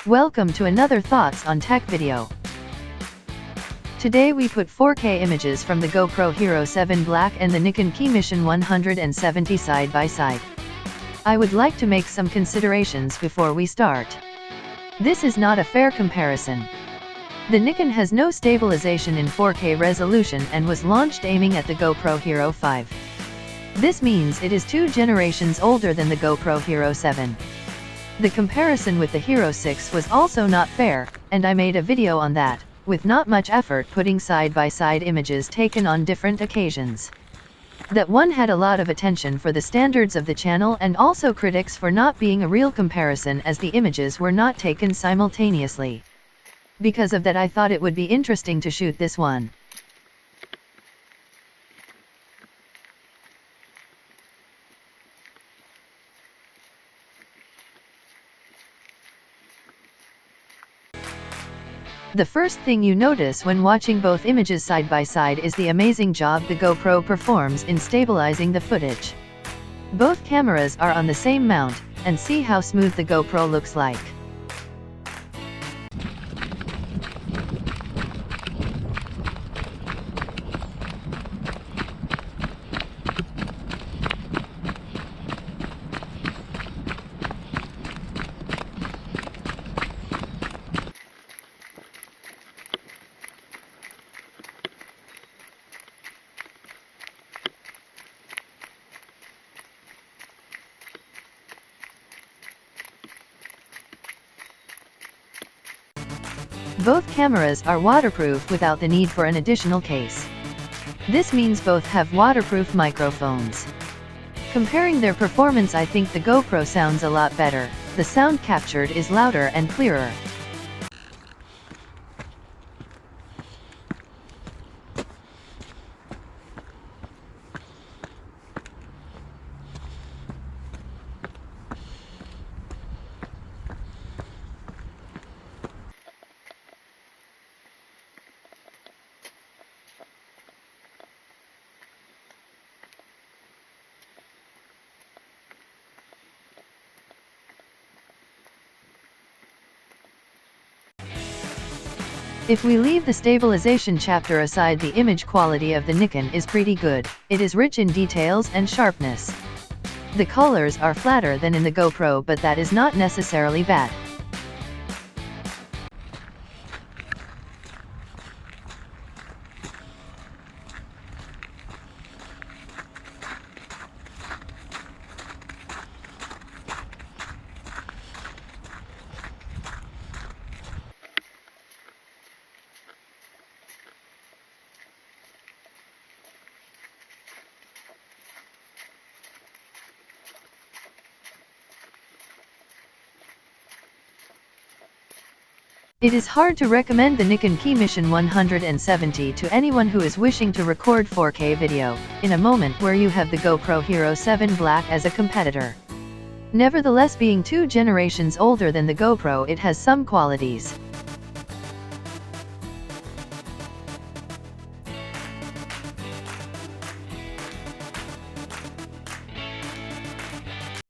Welcome to another Thoughts on Tech video. Today we put 4K images from the GoPro Hero 7 Black and the Nikon KeyMission 170 side by side. I would like to make some considerations before we start. This is not a fair comparison. The Nikon has no stabilization in 4K resolution and was launched aiming at the GoPro Hero 5. This means it is 2 generations older than the GoPro Hero 7. The comparison with the Hero 6 was also not fair, and I made a video on that, with not much effort putting side-by-side images taken on different occasions. That one had a lot of attention for the standards of the channel and also critics for not being a real comparison as the images were not taken simultaneously. Because of that, I thought it would be interesting to shoot this one. The first thing you notice when watching both images side by side is the amazing job the GoPro performs in stabilizing the footage. Both cameras are on the same mount, and see how smooth the GoPro looks like. Both cameras are waterproof without the need for an additional case. This means both have waterproof microphones. Comparing their performance, I think the GoPro sounds a lot better. The sound captured is louder and clearer. If we leave the stabilization chapter aside, the image quality of the Nikon is pretty good. It is rich in details and sharpness. The colors are flatter than in the GoPro, but that is not necessarily bad. It is hard to recommend the Nikon KeyMission 170 to anyone who is wishing to record 4K video, in a moment where you have the GoPro Hero 7 Black as a competitor. Nevertheless, being 2 generations older than the GoPro, it has some qualities.